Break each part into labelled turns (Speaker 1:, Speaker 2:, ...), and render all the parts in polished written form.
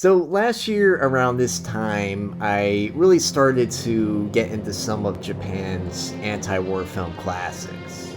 Speaker 1: So last year around this time, I really started to get into some of Japan's anti-war film classics.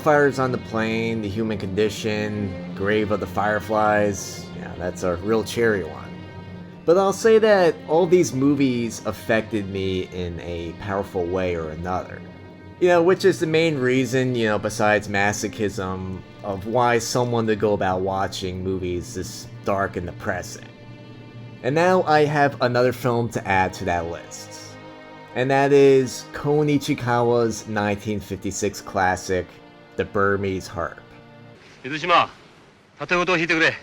Speaker 1: Fires on the Plain, The Human Condition, Grave of the Fireflies. Yeah, that's a real cherry one. But I'll say that all these movies affected me in a powerful way or another. Which is the main reason, besides masochism, of why someone would go about watching movies this dark and depressing. And now I have another film to add to that list. And that is Kon Ichikawa's 1956 classic, The Burmese Harp.
Speaker 2: 水島、縦音を弾いてくれ。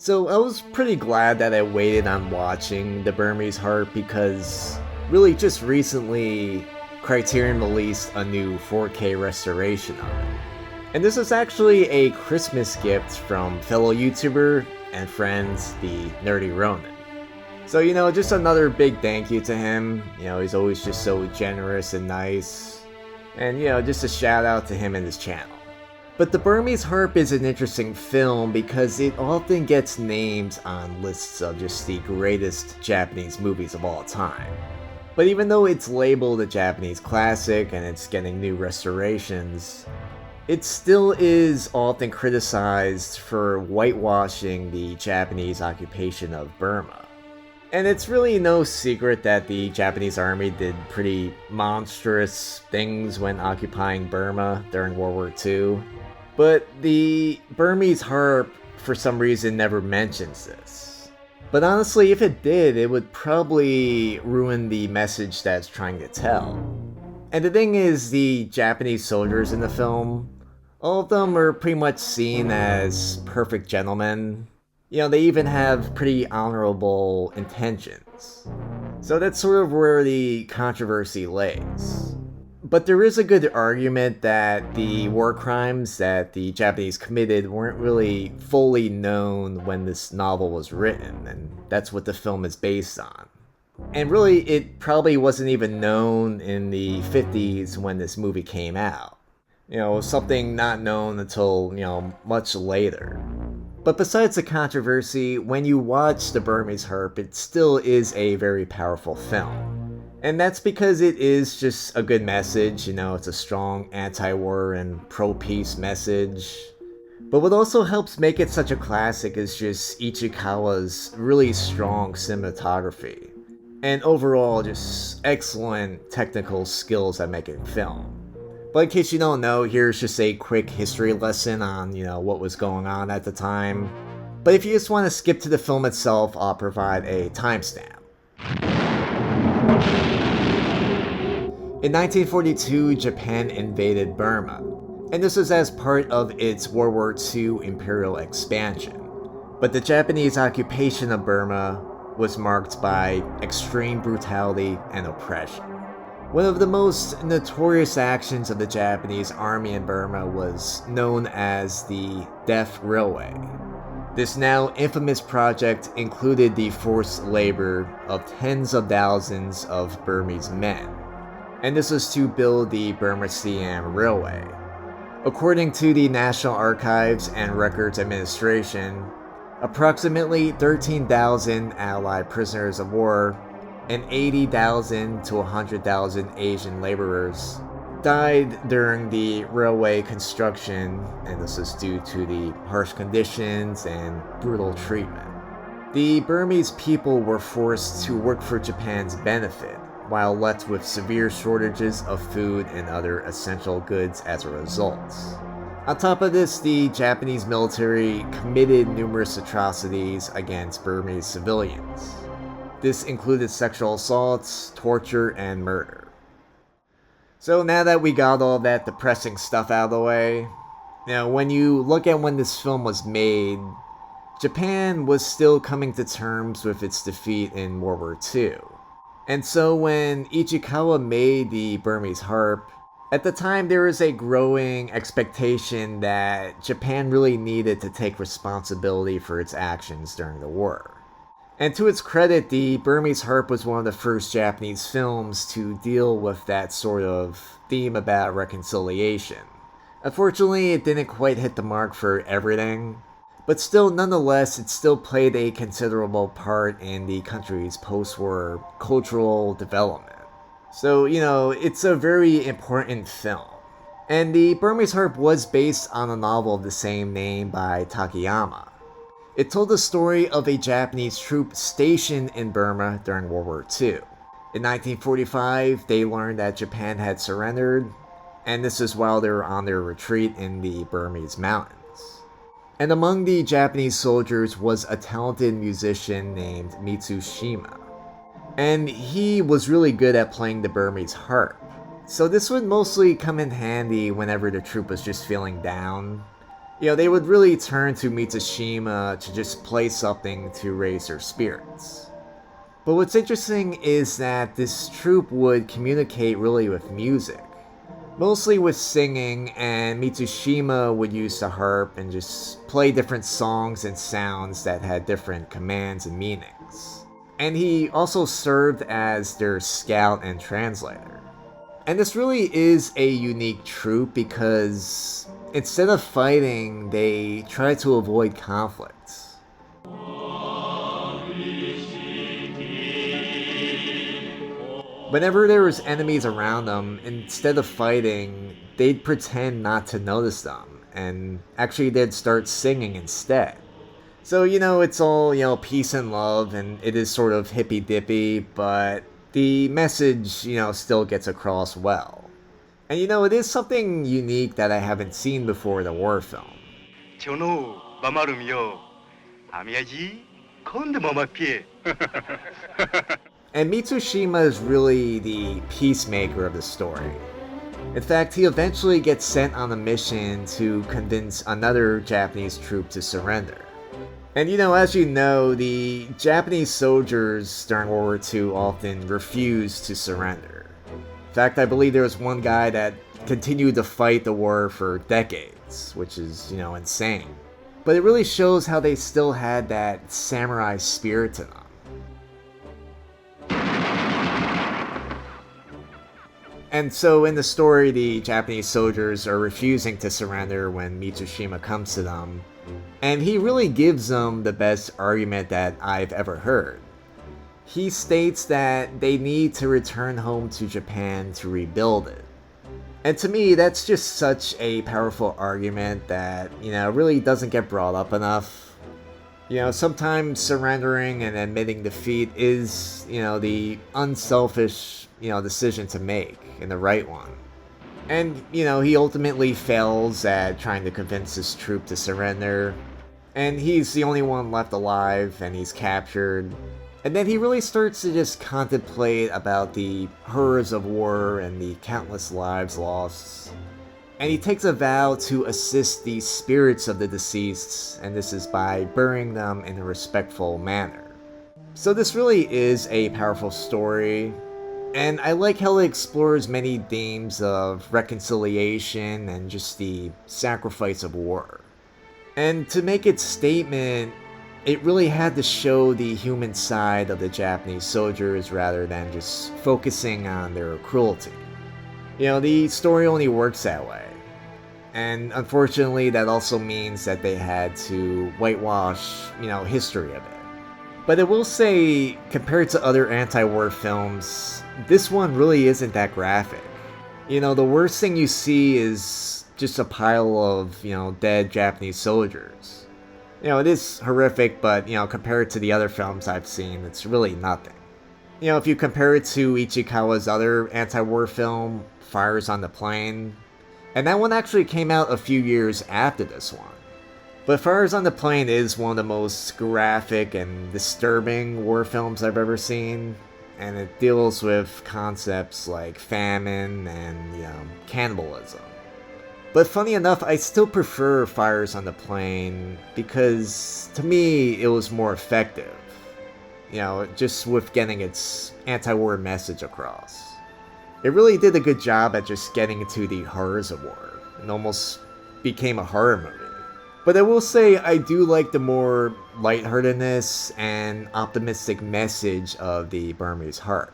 Speaker 1: So I was pretty glad that I waited on watching The Burmese Harp because really just recently Criterion released a new 4K restoration of it. And this is actually a Christmas gift from fellow YouTuber and friends, the Nerdy Ronin. So just another big thank you to him. He's always just so generous and nice. And just a shout out to him and his channel. But The Burmese Harp is an interesting film because it often gets named on lists of just the greatest Japanese movies of all time. But even though it's labeled a Japanese classic and it's getting new restorations, it still is often criticized for whitewashing the Japanese occupation of Burma. And it's really no secret that the Japanese army did pretty monstrous things when occupying Burma during World War II. But the Burmese Harp, for some reason, never mentions this. But honestly, if it did, it would probably ruin the message that it's trying to tell. And the thing is, the Japanese soldiers in the film, all of them are pretty much seen as perfect gentlemen. They even have pretty honorable intentions. So that's sort of where the controversy lays. But there is a good argument that the war crimes that the Japanese committed weren't really fully known when this novel was written, and that's what the film is based on. And really, it probably wasn't even known in the 50s when this movie came out. Something not known until, much later. But besides the controversy, when you watch The Burmese Harp, it still is a very powerful film. And that's because it is just a good message, it's a strong anti-war and pro-peace message. But what also helps make it such a classic is just Ichikawa's really strong cinematography. And overall, just excellent technical skills at making film. But in case you don't know, here's just a quick history lesson on, what was going on at the time. But if you just want to skip to the film itself, I'll provide a timestamp. In 1942, Japan invaded Burma, and this was as part of its World War II imperial expansion. But the Japanese occupation of Burma was marked by extreme brutality and oppression. One of the most notorious actions of the Japanese army in Burma was known as the Death Railway. This now infamous project included the forced labor of tens of thousands of Burmese men. And this was to build the Burma-Siam Railway. According to the National Archives and Records Administration, approximately 13,000 Allied prisoners of war and 80,000 to 100,000 Asian laborers died during the railway construction, and this is due to the harsh conditions and brutal treatment. The Burmese people were forced to work for Japan's benefit, while left with severe shortages of food and other essential goods as a result. On top of this, the Japanese military committed numerous atrocities against Burmese civilians. This included sexual assaults, torture, and murder. So now that we got all that depressing stuff out of the way, when you look at when this film was made, Japan was still coming to terms with its defeat in World War II. And so when Ichikawa made the Burmese Harp, at the time there was a growing expectation that Japan really needed to take responsibility for its actions during the war. And to its credit, the Burmese Harp was one of the first Japanese films to deal with that sort of theme about reconciliation. Unfortunately, it didn't quite hit the mark for everything, but still, nonetheless, it still played a considerable part in the country's post-war cultural development. So, it's a very important film. And the Burmese Harp was based on a novel of the same name by Takayama. It told the story of a Japanese troop stationed in Burma during World War II. In 1945, they learned that Japan had surrendered, and this is while they were on their retreat in the Burmese mountains. And among the Japanese soldiers was a talented musician named Mitsushima. And he was really good at playing the Burmese harp. So this would mostly come in handy whenever the troop was just feeling down. They would really turn to Mitsushima to just play something to raise their spirits. But what's interesting is that this troop would communicate really with music. Mostly with singing, and Mitsushima would use the harp and just play different songs and sounds that had different commands and meanings. And he also served as their scout and translator. And this really is a unique troop because instead of fighting, they try to avoid conflicts. Whenever there was enemies around them, instead of fighting, they'd pretend not to notice them, and actually they'd start singing instead. So, it's all, peace and love, and it is sort of hippy-dippy, but the message, still gets across well. And it is something unique that I haven't seen before in a war film. And Mitsushima is really the peacemaker of the story. In fact, he eventually gets sent on a mission to convince another Japanese troop to surrender. And as you know, the Japanese soldiers during World War II often refused to surrender. In fact, I believe there was one guy that continued to fight the war for decades, which is, insane. But it really shows how they still had that samurai spirit to them. And so in the story, the Japanese soldiers are refusing to surrender when Mitsushima comes to them, and he really gives them the best argument that I've ever heard. He states that they need to return home to Japan to rebuild it. And to me, that's just such a powerful argument that, really doesn't get brought up enough. Sometimes surrendering and admitting defeat is, the unselfish, decision to make, and the right one. And, he ultimately fails at trying to convince his troop to surrender. And he's the only one left alive, and he's captured. And then he really starts to just contemplate about the horrors of war and the countless lives lost. And he takes a vow to assist the spirits of the deceased, and this is by burying them in a respectful manner. So this really is a powerful story, and I like how it explores many themes of reconciliation and just the sacrifice of war. And to make its statement, it really had to show the human side of the Japanese soldiers rather than just focusing on their cruelty. The story only works that way. And unfortunately, that also means that they had to whitewash, history of it. But I will say, compared to other anti-war films, this one really isn't that graphic. The worst thing you see is just a pile of, dead Japanese soldiers. It is horrific, but, compared to the other films I've seen, it's really nothing. If you compare it to Ichikawa's other anti-war film, Fires on the Plain, and that one actually came out a few years after this one. But Fires on the Plain is one of the most graphic and disturbing war films I've ever seen, and it deals with concepts like famine and, cannibalism. But funny enough, I still prefer Fires on the Plain because, to me, it was more effective. just with getting its anti-war message across. It really did a good job at just getting into the horrors of war. It almost became a horror movie. But I will say I do like the more lightheartedness and optimistic message of the Burmese Harp.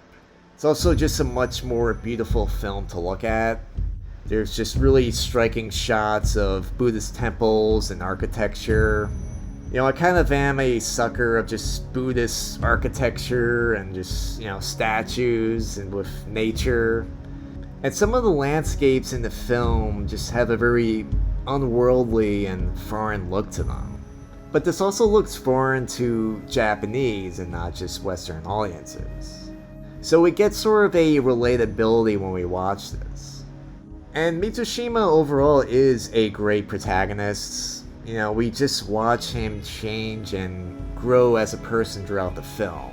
Speaker 1: It's also just a much more beautiful film to look at. There's just really striking shots of Buddhist temples and architecture. I kind of am a sucker of just Buddhist architecture and just, statues and with nature. And some of the landscapes in the film just have a very unworldly and foreign look to them. But this also looks foreign to Japanese and not just Western audiences. So we get sort of a relatability when we watch this. And Mitsushima overall is a great protagonist. We just watch him change and grow as a person throughout the film.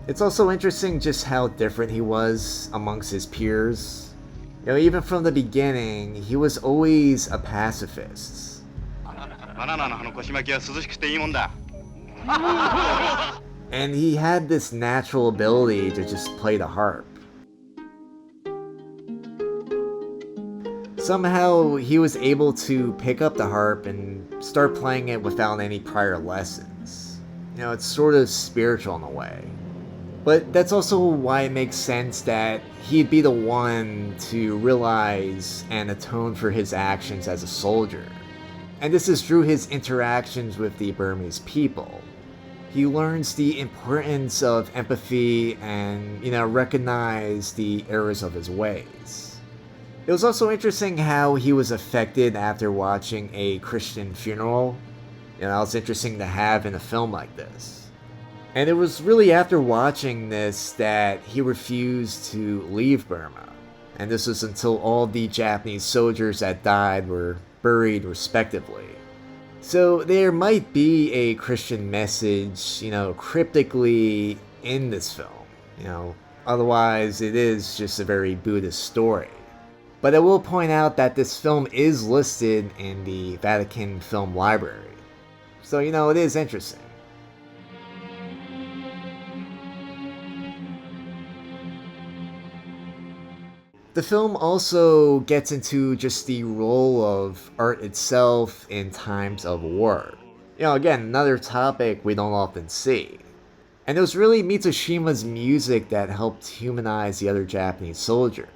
Speaker 1: It's also interesting just how different he was amongst his peers. Even from the beginning, he was always a pacifist. And he had this natural ability to just play the harp. Somehow, he was able to pick up the harp and start playing it without any prior lessons. It's sort of spiritual in a way. But that's also why it makes sense that he'd be the one to realize and atone for his actions as a soldier. And this is through his interactions with the Burmese people. He learns the importance of empathy and, recognize the errors of his ways. It was also interesting how he was affected after watching a Christian funeral. That was interesting to have in a film like this. And it was really after watching this that he refused to leave Burma. And this was until all the Japanese soldiers that died were buried respectively. So there might be a Christian message, cryptically in this film. Otherwise it is just a very Buddhist story. But I will point out that this film is listed in the Vatican Film Library. So, it is interesting. The film also gets into just the role of art itself in times of war. Again, another topic we don't often see. And it was really Mitsushima's music that helped humanize the other Japanese soldiers.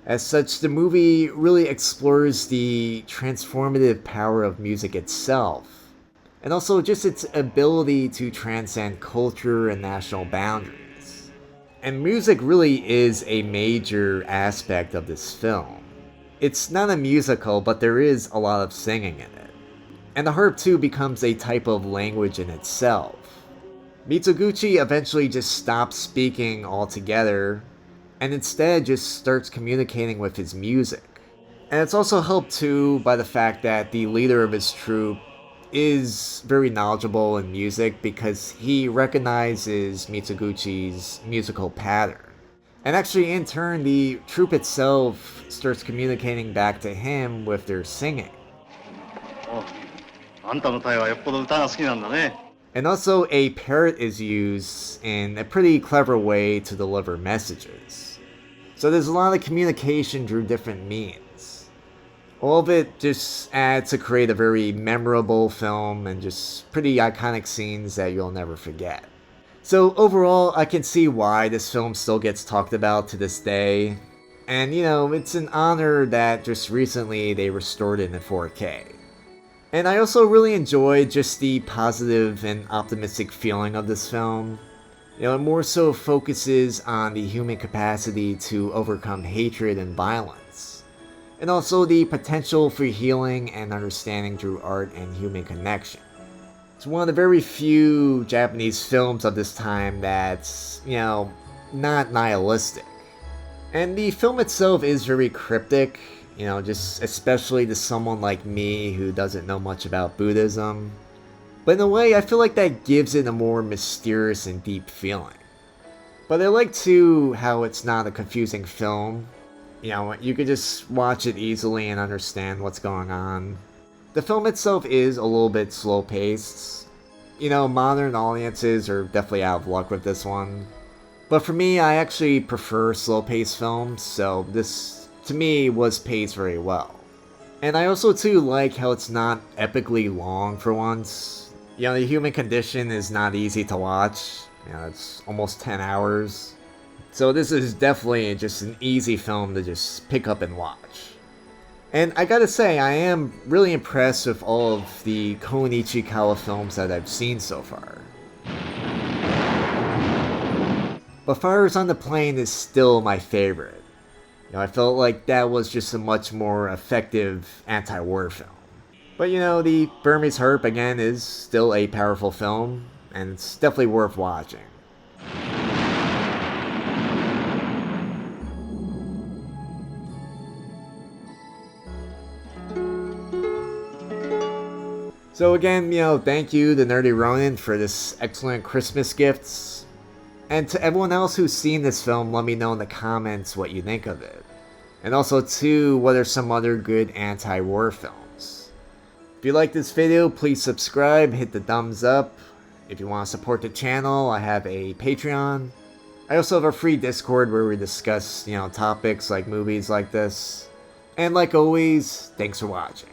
Speaker 1: As such, the movie really explores the transformative power of music itself, and also just its ability to transcend culture and national boundaries. And music really is a major aspect of this film. It's not a musical, but there is a lot of singing in it. And the harp too becomes a type of language in itself. Mitsuguchi eventually just stops speaking altogether, and instead just starts communicating with his music. And it's also helped too by the fact that the leader of his troop is very knowledgeable in music because he recognizes Mitsuguchi's musical pattern. And actually in turn, the troop itself starts communicating back to him with their singing. And also a parrot is used in a pretty clever way to deliver messages. So there's a lot of communication through different means. All of it just adds to create a very memorable film and just pretty iconic scenes that you'll never forget. So overall, I can see why this film still gets talked about to this day. And it's an honor that just recently they restored it in 4K. And I also really enjoyed just the positive and optimistic feeling of this film. It more so focuses on the human capacity to overcome hatred and violence, and also the potential for healing and understanding through art and human connection. It's one of the very few Japanese films of this time that's, not nihilistic. And the film itself is very cryptic, just especially to someone like me who doesn't know much about Buddhism. But in a way, I feel like that gives it a more mysterious and deep feeling. But I like too how it's not a confusing film. You could just watch it easily and understand what's going on. The film itself is a little bit slow-paced, You know, modern audiences are definitely out of luck with this one. But for me, I actually prefer slow-paced films, so this, to me, was paced very well. And I also, too, like how it's not epically long for once. You know, The Human Condition is not easy to watch. You know, it's almost 10 hours. So this is definitely just an easy film to just pick up and watch. And I gotta say, I am really impressed with all of the Kon Ichikawa films that I've seen so far. But Fires on the Plain is still my favorite. You know, I felt like that was just a much more effective anti-war film. But you know, the Burmese Harp again is still a powerful film, and it's definitely worth watching. So again, you know, thank you to Nerdy Ronin for this excellent Christmas gifts. And to everyone else who's seen this film, let me know in the comments what you think of it. And also, too, what are some other good anti-war films? If you like this video, please subscribe, hit the thumbs up. If you want to support the channel, I have a Patreon. I also have a free Discord where we discuss, you know, topics like movies like this. And like always, thanks for watching.